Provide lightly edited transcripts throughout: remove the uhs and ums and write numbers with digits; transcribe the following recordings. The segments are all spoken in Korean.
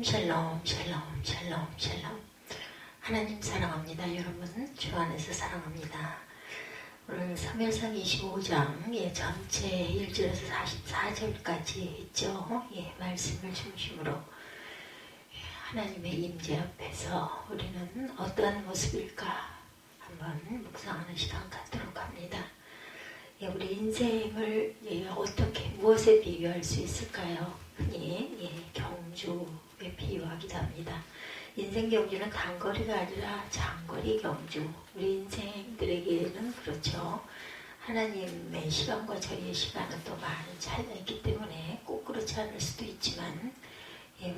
샬롬 샬롬 샬롬 샬롬. 하나님 사랑합니다. 여러분 주 안에서 사랑합니다. 오늘 사무엘상 25장 전체 1절에서 44절까지 있죠. 말씀을 중심으로 하나님의 임재 앞에서 우리는 어떠한 모습일까 한번 묵상하는 시간 갖도록 합니다. 우리 인생을 어떻게 무엇에 비유할 수 있을까요? 흔히 경주에 비유하기도 합니다. 인생 경주는 단거리가 아니라 장거리 경주. 우리 인생들에게는 그렇죠. 하나님의 시간과 저희의 시간은 또 많은 차이가 있기 때문에 꼭 그렇지 않을 수도 있지만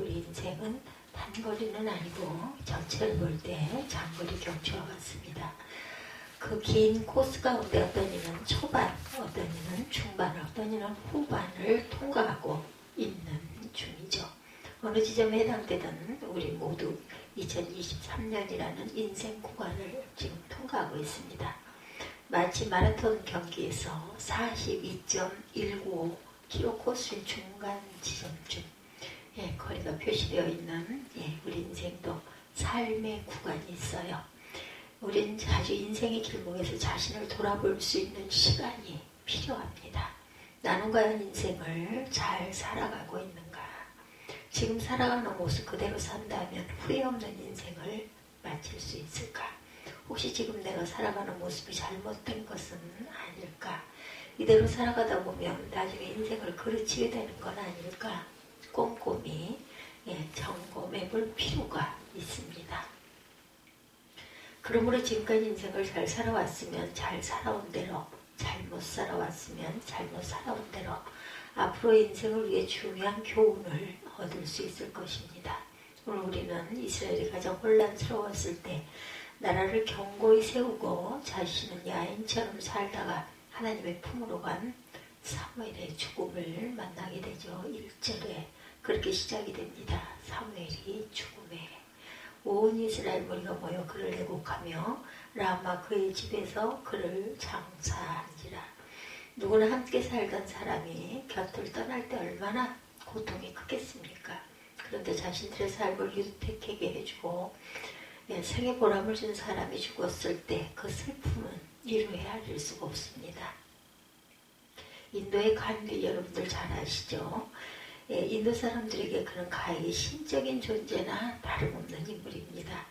우리 인생은 단거리는 아니고 전체를 볼 때 장거리 경주와 같습니다. 그 긴 코스 가운데 어떤 이는 초반, 어떤 이는 중반, 어떤 이는 후반을 통과하고 있는 중이죠. 어느 지점에 해당되든 우리 모두 2023년이라는 인생 구간을 지금 통과하고 있습니다. 마치 마라톤 경기에서 42.195km 코스의 중간 지점쯤 거리가 표시되어 있는 우리 인생도 삶의 구간이 있어요. 우리는 자주 인생의 길목에서 자신을 돌아볼 수 있는 시간이 필요합니다. 나는 과연 인생을 잘 살아가고 있는가? 지금 살아가는 모습 그대로 산다면 후회 없는 인생을 마칠 수 있을까? 혹시 지금 내가 살아가는 모습이 잘못된 것은 아닐까? 이대로 살아가다 보면 나중에 인생을 그르치게 되는 건 아닐까? 꼼꼼히 점검해 볼 필요가 있습니다. 그러므로 지금까지 인생을 잘 살아왔으면 잘 살아온 대로, 잘못 살아왔으면 잘못 살아온 대로 앞으로의 인생을 위해 중요한 교훈을 얻을 수 있을 것입니다. 오늘 우리는 이스라엘이 가장 혼란스러웠을 때 나라를 견고히 세우고 자신은 야인처럼 살다가 하나님의 품으로 간 사무엘의 죽음을 만나게 되죠. 1절에 그렇게 시작이 됩니다. 사무엘이 죽음에 온 이스라엘 무리가 모여 그를 애곡하며 라마 그의 집에서 그를 장사한지라. 누구나 함께 살던 사람이 곁을 떠날 때 얼마나 고통이 크겠습니까? 그런데 자신들의 삶을 유택하게 해주고 생의 보람을 준 사람이 죽었을 때 그 슬픔은 이루 헤아릴 수가 없습니다. 인도의 간디 여러분들 잘 아시죠? 인도 사람들에게 그는 가히 신적인 존재나 다름없는 인물입니다.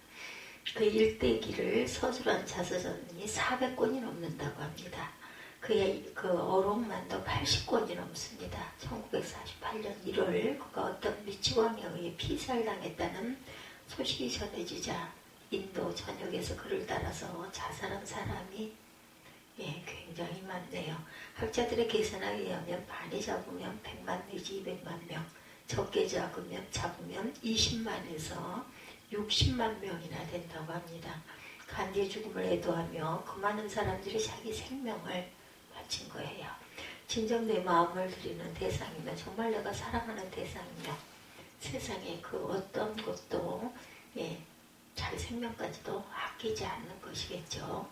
그 일대기를 서술한 자서전이 400권이 넘는다고 합니다. 그의 그 어록만도 80권이 넘습니다. 1948년 1월 그가 어떤 미치광에 의해 피살당했다는 소식이 전해지자 인도 전역에서 그를 따라서 자살한 사람이 굉장히 많네요. 학자들의 계산에 의하면 많이 잡으면 100만 내지 200만 명, 적게 잡으면 20만에서 60만 명이나 된다고 합니다. 간디의 죽음을 애도하며 그 많은 사람들이 자기 생명을 바친 거예요. 진정 내 마음을 드리는 대상이며 정말 내가 사랑하는 대상이며 세상에 그 어떤 것도 자기 생명까지도 아끼지 않는 것이겠죠.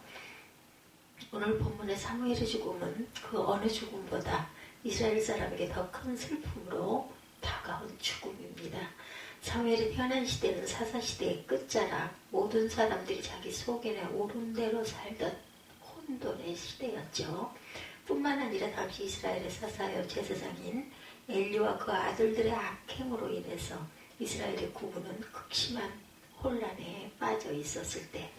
오늘 본문의 사무엘의 죽음은 그 어느 죽음보다 이스라엘 사람에게 더 큰 슬픔으로 다가온 죽음입니다. 사무엘이 태어난 시대는 사사시대의 끝자락, 모든 사람들이 자기 속에 오른 대로 살던 혼돈의 시대였죠. 뿐만 아니라 당시 이스라엘의 사사여 제사장인 엘리와 그 아들들의 악행으로 인해서 이스라엘의 구분은 극심한 혼란에 빠져 있었을 때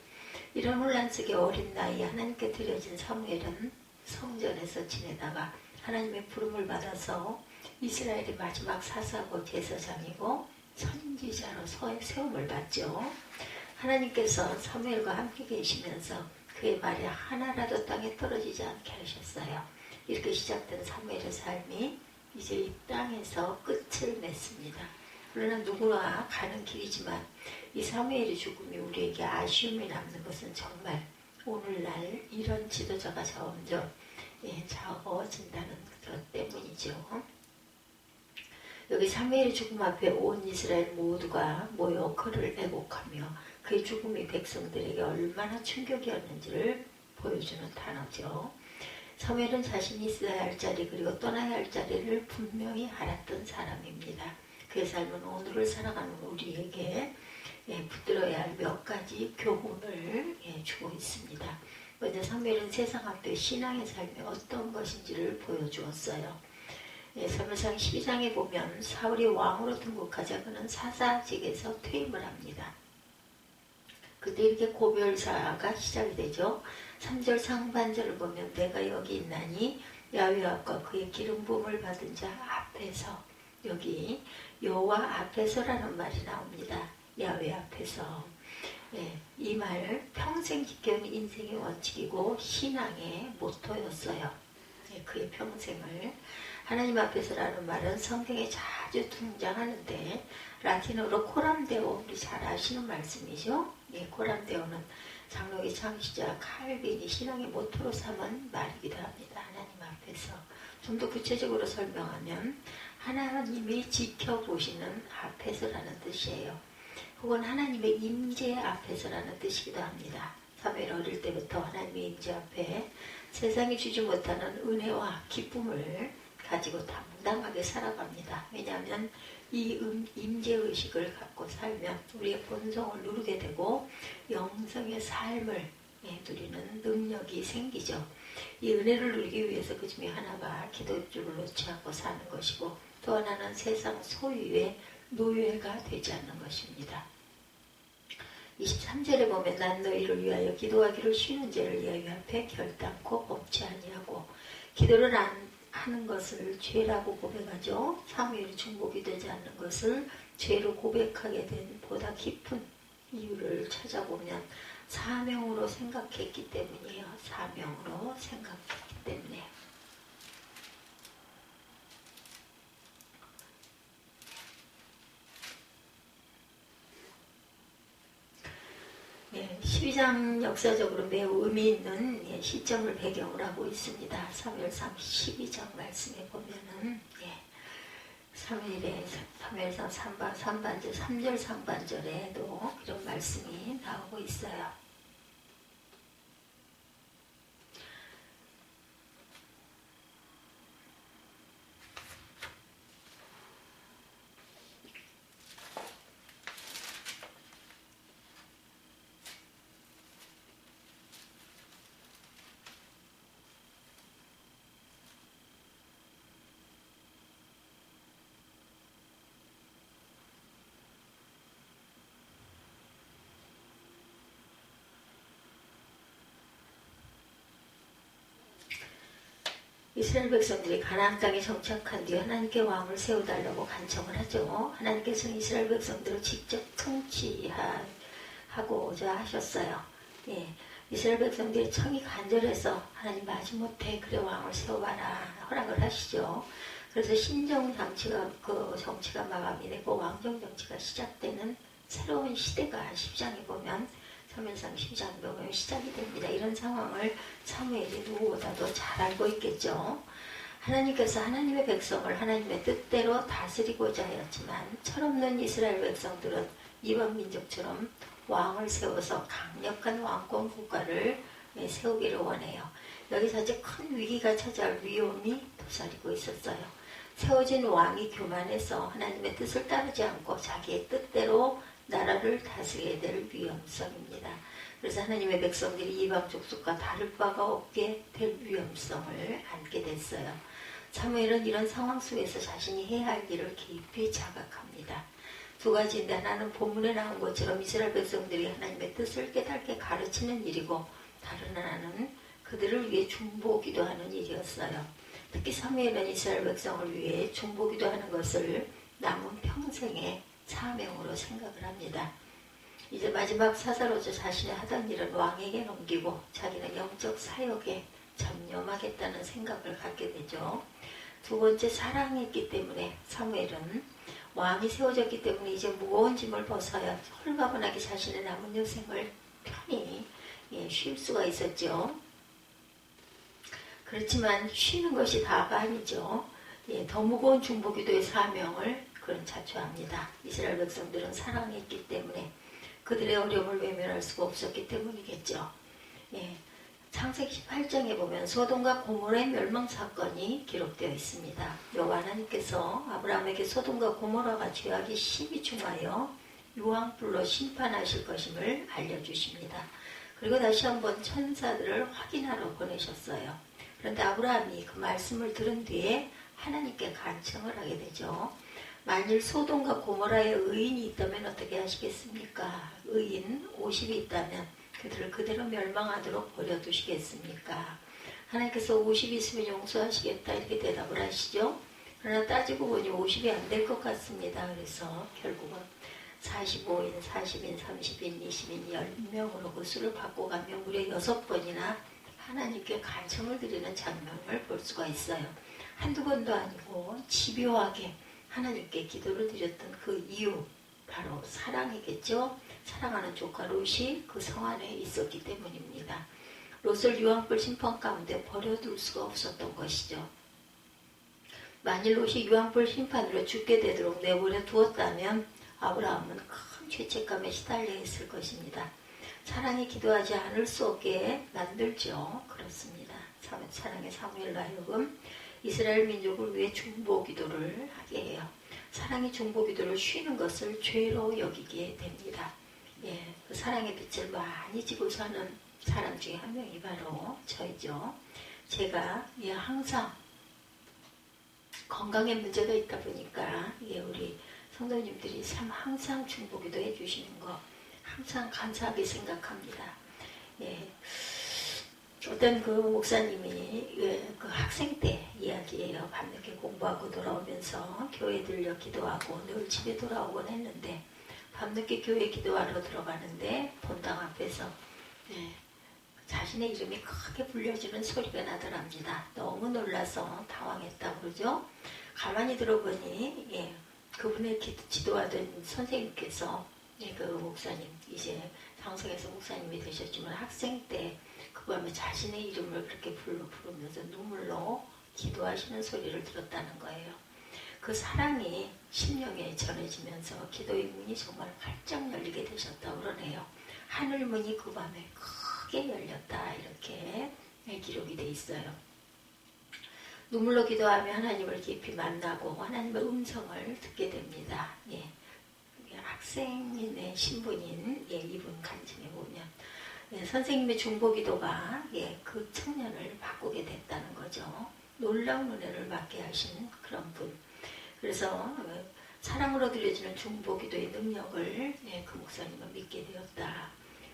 이런 혼란 속에 어린 나이에 하나님께 드려진 사무엘은 성전에서 지내다가 하나님의 부름을 받아서 이스라엘의 마지막 사사고 제사장이고 선지자로 세움을 받죠. 하나님께서 사무엘과 함께 계시면서 그의 말이 하나라도 땅에 떨어지지 않게 하셨어요. 이렇게 시작된 사무엘의 삶이 이제 이 땅에서 끝을 맺습니다. 그러나 누구나 가는 길이지만 이 사무엘의 죽음이 우리에게 아쉬움이 남는 것은 정말 오늘날 이런 지도자가 점점 적어진다는 것 때문이죠. 여기 사무엘의 죽음 앞에 온 이스라엘 모두가 모여 그를 애곡하며 그의 죽음이 백성들에게 얼마나 충격이었는지를 보여주는 단어죠. 사무엘은 자신이 있어야 할 자리 그리고 떠나야 할 자리를 분명히 알았던 사람입니다. 그 삶은 오늘을 살아가는 우리에게 붙들어야 할 몇 가지 교훈을 주고 있습니다. 먼저 사무엘은 세상 앞에 신앙의 삶이 어떤 것인지를 보여주었어요. 사무엘상 12장에 보면 사울이 왕으로 등극하자 그는 사사직에서 퇴임을 합니다. 그때 이렇게 고별사가 시작이 되죠. 3절 상반절을 보면 내가 여기 있나니 야훼 앞과 그의 기름 부음을 받은 자 앞에서, 여기 여호와 앞에서라는 말이 나옵니다. 야훼 앞에서. 이 말 평생 지켜온 인생의 원칙이고 신앙의 모토였어요. 그의 평생을. 하나님 앞에서라는 말은 성경에 자주 등장하는데 라틴어로 코람데오, 우리 잘 아시는 말씀이죠. 코람데오는 장로의 창시자 칼빈이 신앙의 모토로 삼은 말이기도 합니다. 하나님 앞에서. 좀 더 구체적으로 설명하면 하나님이 지켜보시는 앞에서라는 뜻이에요. 혹은 하나님의 임재 앞에서라는 뜻이기도 합니다. 사무엘 어릴 때부터 하나님의 임재 앞에 세상이 주지 못하는 은혜와 기쁨을 가지고 당당하게 살아갑니다. 왜냐하면 이 임재의식을 갖고 살면 우리의 본성을 누르게 되고 영성의 삶을 누리는 능력이 생기죠. 이 은혜를 누리기 위해서 그 중에 하나가 기도줄을 놓지 않고 사는 것이고, 또 하나는 세상 소유의 노예가 되지 않는 것입니다. 23절에 보면 난 너희를 위하여 기도하기를 쉬는 죄를 너희 앞에 결단코 범치 아니하고, 기도를 안 하는 것을 죄라고 고백하죠. 사무엘이 중복이 되지 않는 것을 죄로 고백하게 된 보다 깊은 이유를 찾아보면 사명으로 생각했기 때문이에요. 사명으로 생각했기 때문에. 예, 12장 역사적으로 매우 의미 있는 시점을 배경으로 하고 있습니다. 사무엘상 12장 말씀에 보면은 사무엘상 3반절, 3절 상반절에도 이런 말씀이 나오고 있어요. 이스라엘 백성들이 가나안 땅에 정착한 뒤 하나님께 왕을 세워달라고 간청을 하죠. 하나님께서는 이스라엘 백성들을 직접 통치하고자 하셨어요. 이스라엘 백성들이 청이 간절해서 하나님 마지못해 그래 왕을 세워봐라 허락을 하시죠. 그래서 신정정치가 정치가 마감이 되고 왕정정치가 시작되는 새로운 시대가 10장에 보면 사무엘상 10장 보면 시작이 됩니다. 이런 상황을 사무엘이 누구보다도 잘 알고 있겠죠. 하나님께서 하나님의 백성을 하나님의 뜻대로 다스리고자 하였지만 철없는 이스라엘 백성들은 이방 민족처럼 왕을 세워서 강력한 왕권 국가를 세우기를 원해요. 여기서 아주 큰 위기가 찾아올 위험이 도사리고 있었어요. 세워진 왕이 교만해서 하나님의 뜻을 따르지 않고 자기의 뜻대로 나라를 다스려야 될 위험성입니다. 그래서 하나님의 백성들이 이방 족속과 다를 바가 없게 될 위험성을 안게 됐어요. 사무엘은 이런 상황 속에서 자신이 해야 할 일을 깊이 자각합니다. 두 가지인데, 하나는 본문에 나온 것처럼 이스라엘 백성들이 하나님의 뜻을 깨닫게 가르치는 일이고, 다른 하나는 그들을 위해 중보기도 하는 일이었어요. 특히 사무엘은 이스라엘 백성을 위해 중보기도 하는 것을 남은 평생의 사명으로 생각을 합니다. 이제 마지막 사사로서 자신이 하던 일은 왕에게 넘기고 자기는 영적 사역에 전념하겠다는 생각을 갖게 되죠. 두 번째, 사랑했기 때문에 사무엘은 왕이 세워졌기 때문에 이제 무거운 짐을 벗어야 홀가분하게 자신의 남은 여생을 편히 쉴 수가 있었죠. 그렇지만 쉬는 것이 다가 아니죠. 더 무거운 중보기도의 사명을 그런 자초합니다. 이스라엘 백성들은 사랑했기 때문에, 그들의 어려움을 외면할 수가 없었기 때문이겠죠. 창세기 18장에 보면 소돔과 고모라의 멸망 사건이 기록되어 있습니다. 여호와 하나님께서 아브라함에게 소돔과 고모라가 죄악이 심히 중하여 유황불로 심판하실 것임을 알려주십니다. 그리고 다시 한번 천사들을 확인하러 보내셨어요. 그런데 아브라함이 그 말씀을 들은 뒤에 하나님께 간청을 하게 되죠. 만일 소돔과 고모라에 의인이 있다면 어떻게 하시겠습니까? 의인 50이 있다면 그들을 그대로 멸망하도록 버려두시겠습니까? 하나님께서 50이 있으면 용서하시겠다 이렇게 대답을 하시죠. 그러나 따지고 보니 50이 안 될 것 같습니다. 그래서 결국은 45인, 40인, 30인, 20인, 10명으로 그 수를 바꿔가며 무려 6번이나 하나님께 간청을 드리는 장면을 볼 수가 있어요. 한두 번도 아니고 집요하게 하나님께 기도를 드렸던 그 이유, 바로 사랑이겠죠. 사랑하는 조카 롯이 그 성 안에 있었기 때문입니다. 롯을 유황불 심판 가운데 버려둘 수가 없었던 것이죠. 만일 롯이 유황불 심판으로 죽게 되도록 내버려 두었다면 아브라함은 큰 죄책감에 시달려 있을 것입니다. 사랑이 기도하지 않을 수 없게 만들죠. 그렇습니다. 사랑의 사무엘로 하여금 이스라엘 민족을 위해 중보 기도를 하게 해요. 사랑이 중보 기도를 쉬는 것을 죄로 여기게 됩니다. 예, 그 사랑의 빛을 많이 지고 사는 사람 중에 한 명이 바로 저이죠. 제가 항상 건강에 문제가 있다 보니까 우리 성도님들이 참 항상 중보 기도 해주시는 거 항상 감사하게 생각합니다. 예. 어떤 그 목사님이 그 학생 때 이야기예요. 밤늦게 공부하고 돌아오면서 교회 들려 기도하고 늘 집에 돌아오곤 했는데 밤늦게 교회 기도하러 들어가는데 본당 앞에서 자신의 이름이 크게 불려지는 소리가 나더랍니다. 너무 놀라서 당황했다고 그러죠. 가만히 들어보니 그분의 지도하던 선생님께서 그 목사님 이제 장성에서 목사님이 되셨지만 학생 때 그 밤에 자신의 이름을 그렇게 부르면서 눈물로 기도하시는 소리를 들었다는 거예요. 그 사랑이 심령에 전해지면서 기도의 문이 정말 활짝 열리게 되셨다고 그러네요. 하늘 문이 그 밤에 크게 열렸다 이렇게 기록이 돼 있어요. 눈물로 기도하며 하나님을 깊이 만나고 하나님의 음성을 듣게 됩니다. 학생인의 신분인 이분 간증해 보면 선생님의 중보기도가 그 청년을 바꾸게 됐다는 거죠. 놀라운 은혜를 받게 하신 그런 분. 그래서 사랑으로 드려지는 중보기도의 능력을 그 목사님은 믿게 되었다.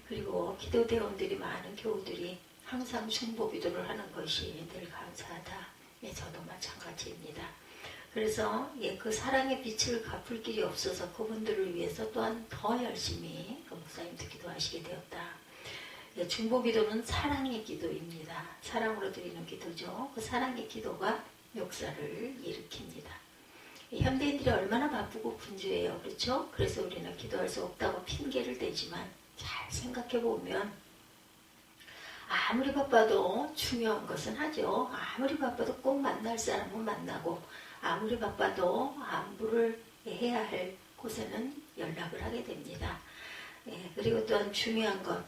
그리고 기도대원들이 많은 교우들이 항상 중보기도를 하는 것이 늘 감사하다. 저도 마찬가지입니다. 그래서 그 사랑의 빛을 갚을 길이 없어서 그분들을 위해서 또한 더 열심히 그 목사님도 기도하시게 되었다. 중보기도는 사랑의 기도입니다. 사랑으로 드리는 기도죠. 그 사랑의 기도가 역사를 일으킵니다. 현대인들이 얼마나 바쁘고 분주해요. 그렇죠? 그래서 우리는 기도할 수 없다고 핑계를 대지만 잘 생각해보면 아무리 바빠도 중요한 것은 하죠. 아무리 바빠도 꼭 만날 사람은 만나고 아무리 바빠도 안부를 해야 할 곳에는 연락을 하게 됩니다. 그리고 또한 중요한 것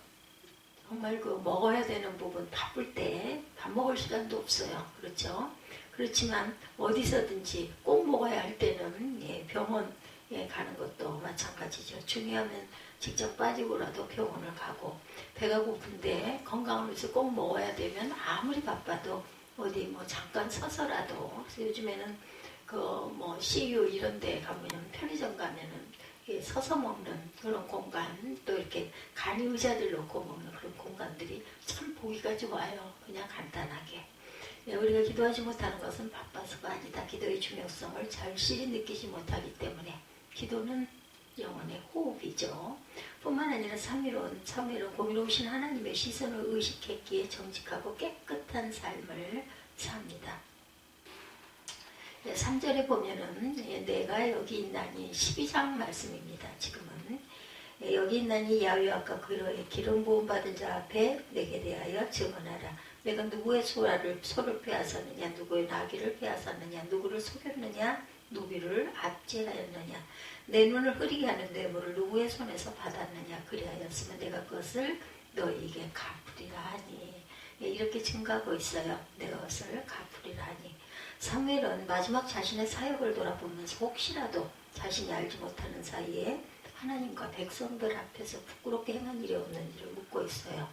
정말 그 먹어야 되는 부분 바쁠 때 밥 먹을 시간도 없어요. 그렇죠? 그렇지만 어디서든지 꼭 먹어야 할 때는 병원에 가는 것도 마찬가지죠. 중요하면 직접 빠지고라도 병원을 가고 배가 고픈데 건강을 위해서 꼭 먹어야 되면 아무리 바빠도 어디 뭐 잠깐 서서라도 그래서 요즘에는 그 뭐 CU 이런 데 가면 편의점 가면은 서서 먹는 그런 공간 또 이렇게 간이 의자들 놓고 먹는 그런 공간들이 참 보기가 좋아요. 그냥 간단하게. 우리가 기도하지 못하는 것은 바빠서가 아니다. 기도의 중요성을 절실히 느끼지 못하기 때문에 기도는 영혼의 호흡이죠. 뿐만 아니라 삼위로운 공의로우신 하나님의 시선을 의식했기에 정직하고 깨끗한 삶을 삽니다. 3절에 보면은 내가 여기 있나니 12장 말씀입니다. 지금은 여기 있나니 야훼 아까 그의 기름 부음 받은 자 앞에 내게 대하여 증언하라. 내가 누구의 소를 빼앗았느냐, 누구의 나귀를 빼앗았느냐, 누구를 속였느냐, 누구를 압제하였느냐, 내 눈을 흐리게 하는 뇌물을 누구의 손에서 받았느냐, 그리하였으면 내가 그것을 너희에게 갚으리라 하니. 예, 이렇게 증가하고 있어요. 내 것을 갚으리라 하니. 사무엘은 마지막 자신의 사역을 돌아보면서 혹시라도 자신이 알지 못하는 사이에 하나님과 백성들 앞에서 부끄럽게 행한 일이 없는지를 묻고 있어요.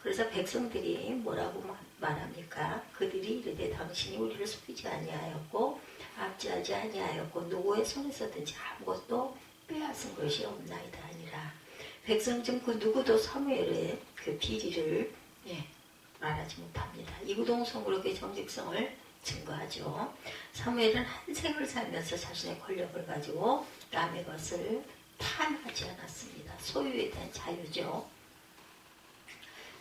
그래서 백성들이 뭐라고 말합니까? 그들이 이르되 당신이 우리를 속이지 아니하였고 압제하지 아니하였고 누구의 손에서든지 아무것도 빼앗은 것이 없나이다 아니라. 백성 중 그 누구도 사무엘의 그 비리를 말하지 못합니다. 이구동성으로 그 정직성을 증거하죠. 사무엘은 한 생을 살면서 자신의 권력을 가지고 남의 것을 탐하지 않았습니다. 소유에 대한 자유죠.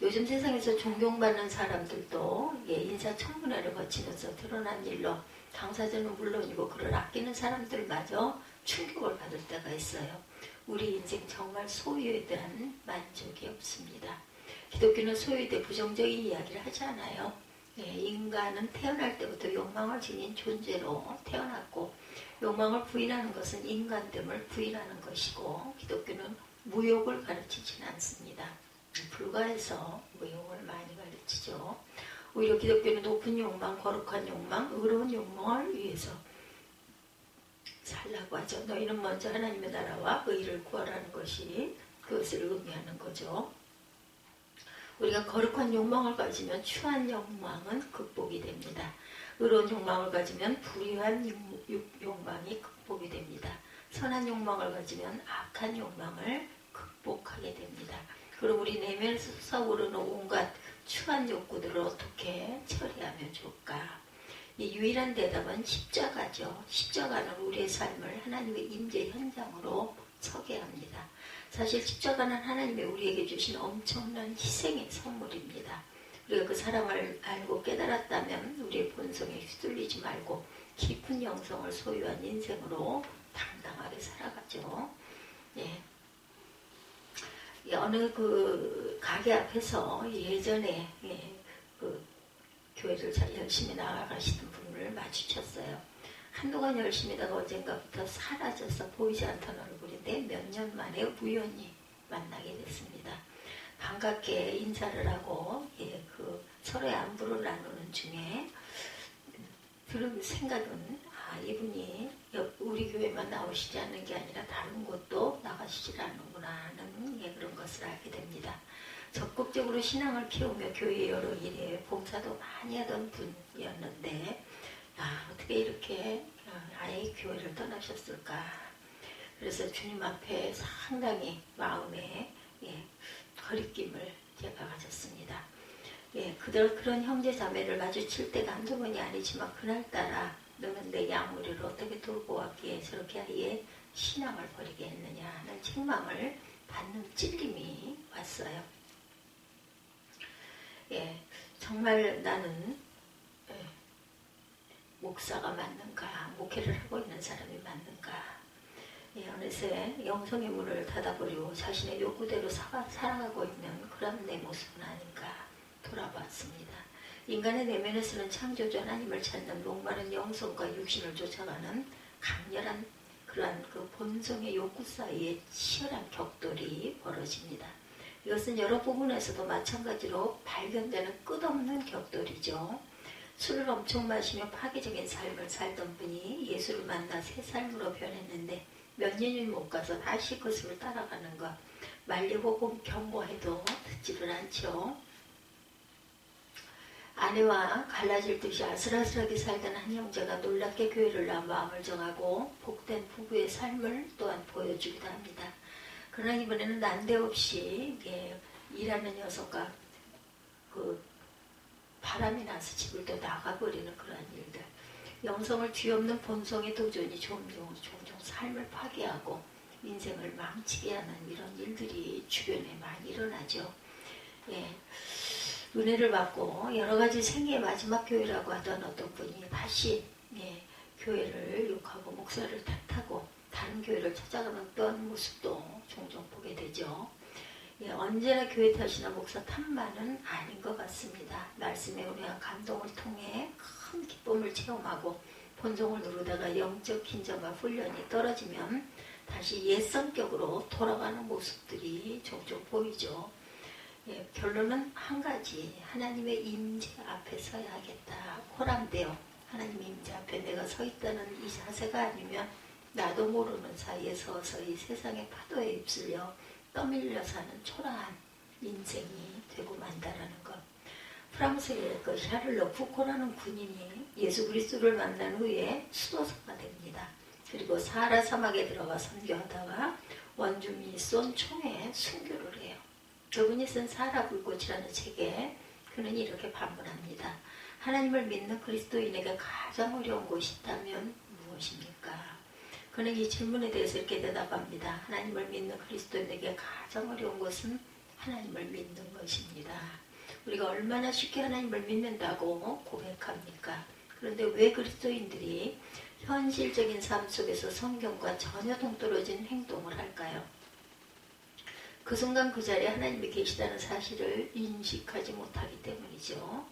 요즘 세상에서 존경받는 사람들도 인사청문회를 거치면서 드러난 일로 당사자는 물론이고 그를 아끼는 사람들마저 충격을 받을 때가 있어요. 우리 인생 정말 소유에 대한 만족이 없습니다. 기독교는 소유에 대해 부정적인 이야기를 하지 않아요. 인간은 태어날 때부터 욕망을 지닌 존재로 태어났고 욕망을 부인하는 것은 인간됨을 부인하는 것이고 기독교는 무욕을 가르치지는 않습니다. 불가해서 무욕을 많이 가르치죠. 오히려 기독교는 높은 욕망, 거룩한 욕망, 의로운 욕망을 위해서 살라고 하죠. 너희는 먼저 하나님의 나라와 의를 구하라는 것이 그것을 의미하는 거죠. 우리가 거룩한 욕망을 가지면 추한 욕망은 극복이 됩니다. 의로운 욕망을 가지면 불의한 욕망이 극복이 됩니다. 선한 욕망을 가지면 악한 욕망을 극복하게 됩니다. 그럼 우리 내면에서 솟아오르는 온갖 추한 욕구들을 어떻게 처리하면 좋을까? 이 유일한 대답은 십자가죠. 십자가는 우리의 삶을 하나님의 임재 현장으로 서게 합니다. 사실 십자가는 하나님의 우리에게 주신 엄청난 희생의 선물입니다. 우리가 그 사랑을 알고 깨달았다면 우리의 본성에 휘둘리지 말고 깊은 영성을 소유한 인생으로 당당하게 살아가죠. 어느 그 가게 앞에서 예전에 그 교회를 잘 열심히 나아가시는 분을 마주쳤어요. 한동안 열심히 다가 언젠가부터 사라져서 보이지 않던 얼굴인데 몇 년 만에 우연히 만나게 됐습니다. 반갑게 인사를 하고 그 서로의 안부를 나누는 중에 들은 생각은 이분이 우리 교회만 나오시지 않는 게 아니라 다른 곳도 나가시지 않는구나 하는 그런 것을 알게 됩니다. 적극적으로 신앙을 키우며 교회 여러 일에 봉사도 많이 하던 분이었는데 어떻게 이렇게 아예 교회를 떠나셨을까. 그래서 주님 앞에 상당히 마음에 거리낌을 제가 가졌습니다. 그런 형제 자매를 마주칠 때가 한두 번이 아니지만 그날따라 너는 내 양우리를 어떻게 돌고 왔기에 저렇게 아예 신앙을 버리게 했느냐 하는 책망을 받는 찔림이 왔어요. 정말 나는 목사가 맞는가, 목회를 하고 있는 사람이 맞는가. 어느새 영성의 문을 닫아버리고 자신의 욕구대로 살아가고 있는 그런 내 모습은 아닌가 돌아봤습니다. 인간의 내면에서는 창조주 하나님을 찾는 목마른 영성과 육신을 쫓아가는 강렬한 그러한 그 본성의 욕구 사이에 치열한 격돌이 벌어집니다. 이것은 여러 부분에서도 마찬가지로 발견되는 끝없는 격돌이죠. 술을 엄청 마시며 파괴적인 삶을 살던 분이 예수를 만나 새 삶으로 변했는데 몇 년이 못 가서 다시 그 술을 따라가는 것. 말리고 경고해도 듣지를 않죠. 아내와 갈라질 듯이 아슬아슬하게 살던 한 형제가 놀랍게 교회를 나와 마음을 정하고 복된 부부의 삶을 또한 보여주기도 합니다. 그러나 이번에는 난데없이 일하는 녀석과 그 바람이 나서 집을 또 나가버리는 그러한 일들. 영성을 뒤엎는 본성의 도전이 종종 삶을 파괴하고 인생을 망치게 하는 이런 일들이 주변에 많이 일어나죠. 은혜를 받고 여러 가지 생애의 마지막 교회라고 하던 어떤 분이 다시 교회를 욕하고 목사를 탓하고 다른 교회를 찾아가는 그런 모습도 종종 보게 되죠. 언제나 교회 탓이나 목사 탓만은 아닌 것 같습니다. 말씀의 은혜와 감동을 통해 큰 기쁨을 체험하고 본성을 누르다가 영적 긴장과 훈련이 떨어지면 다시 옛 성격으로 돌아가는 모습들이 종종 보이죠. 예, 결론은 한 가지. 하나님의 임재 앞에 서야겠다. 호람되어 하나님의 임재 앞에 내가 서 있다는 이 자세가 아니면 나도 모르는 사이에 서서히 세상의 파도에 휩쓸려 떠밀려 사는 초라한 인생이 되고 만다라는 것. 프랑스의 그 샤를로 푸코라는 군인이 예수 그리스도를 만난 후에 수도사가 됩니다. 그리고 사하라 사막에 들어가 선교하다가 원주민이 쏜 총에 순교를 해요. 그분이 쓴 사하라 불꽃이라는 책에 그는 이렇게 반문합니다. 하나님을 믿는 그리스도인에게 가장 어려운 것이 있다면 무엇입니까? 그는 이 질문에 대해서 이렇게 대답합니다. 하나님을 믿는 그리스도인에게 가장 어려운 것은 하나님을 믿는 것입니다. 우리가 얼마나 쉽게 하나님을 믿는다고 고백합니까? 그런데 왜 그리스도인들이 현실적인 삶 속에서 성경과 전혀 동떨어진 행동을 할까요? 그 순간 그 자리에 하나님이 계시다는 사실을 인식하지 못하기 때문이죠.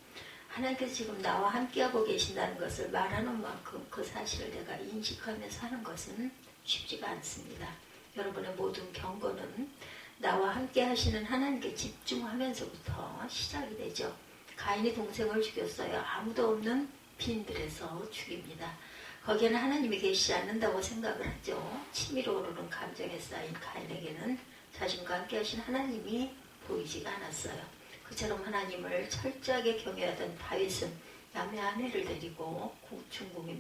하나님께서 지금 나와 함께하고 계신다는 것을 말하는 만큼 그 사실을 내가 인식하면서 하는 것은 쉽지가 않습니다. 여러분의 모든 경고는 나와 함께 하시는 하나님께 집중하면서부터 시작이 되죠. 가인이 동생을 죽였어요. 아무도 없는 빈들에서 죽입니다. 거기에는 하나님이 계시지 않는다고 생각을 하죠. 치밀어 오르는 감정에 쌓인 가인에게는 자신과 함께 하신 하나님이 보이지가 않았어요. 그처럼 하나님을 철저하게 경외하던 다윗은 남의 아내를 데리고 중궁의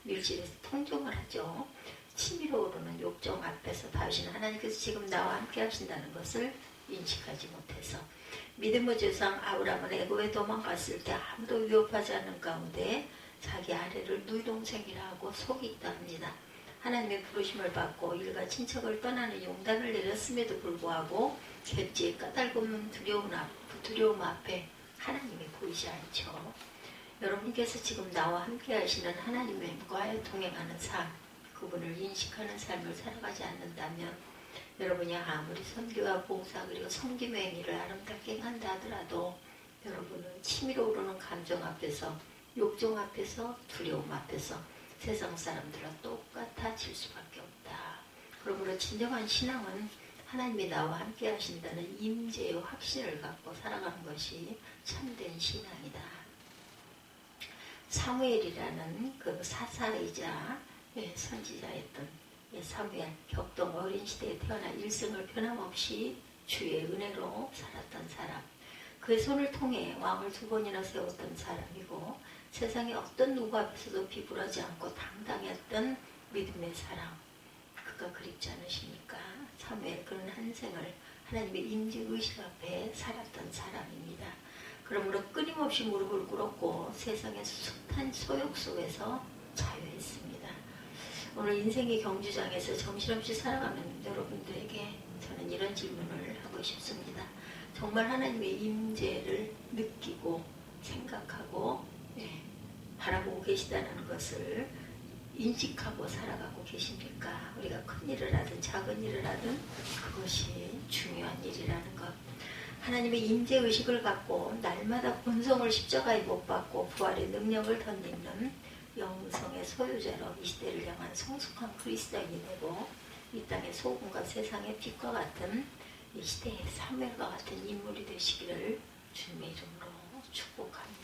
밀실에서 통정을 하죠. 치밀어 오르는 욕정 앞에서 다윗은 하나님께서 지금 나와 함께 하신다는 것을 인식하지 못해서 믿음의 조상 아브라함은 애굽에 도망갔을 때 아무도 위협하지 않는 가운데 자기 아내를 누이 동생이라 하고 속이기도 합니다. 하나님의 부르심을 받고 일가 친척을 떠나는 용단을 내렸음에도 불구하고 결지의 까닭없는 두려움 앞에 하나님이 보이지 않죠. 여러분께서 지금 나와 함께 하시는 하나님과의 동행하는 삶, 그분을 인식하는 삶을 살아가지 않는다면 여러분이 아무리 선교와 봉사 그리고 섬김의 행위를 아름답게 한다 하더라도 여러분은 치밀어 오르는 감정 앞에서 욕정 앞에서 두려움 앞에서 세상 사람들과 똑같아질 수밖에 없다. 그러므로 진정한 신앙은 하나님이 나와 함께 하신다는 임재의 확신을 갖고 살아가는 것이 참된 신앙이다. 사무엘이라는 그 사사이자 선지자였던 사무엘, 격동 어린 시대에 태어나 일생을 변함없이 주의 은혜로 살았던 사람, 그의 손을 통해 왕을 2번이나 세웠던 사람이고 세상에 어떤 누구 앞에서도 비굴하지 않고 당당했던 믿음의 사람, 그가 그립지 않으십니까? 사무엘, 그는 한 생을 하나님의 임재의식 앞에 살았던 사람입니다. 그러므로 끊임없이 무릎을 꿇었고 세상의 숱한 소욕 속에서 자유했습니다. 오늘 인생의 경주장에서 정신없이 살아가는 여러분들에게 저는 이런 질문을 하고 싶습니다. 정말 하나님의 임재를 느끼고 생각하고 바라보고 계시다는 것을 인식하고 살아가고 계십니까? 우리가 큰 일을 하든 작은 일을 하든 그것이 중요한 일이라는 것. 하나님의 임재의식을 갖고 날마다 본성을 십자가에 못 박고 부활의 능력을 덧입는 영성의 소유자로 이 시대를 향한 성숙한 그리스도인이 되고 이 땅의 소금과 세상의 빛과 같은 이 시대의 사무엘과 같은 인물이 되시기를 주님의 이름으로 축복합니다.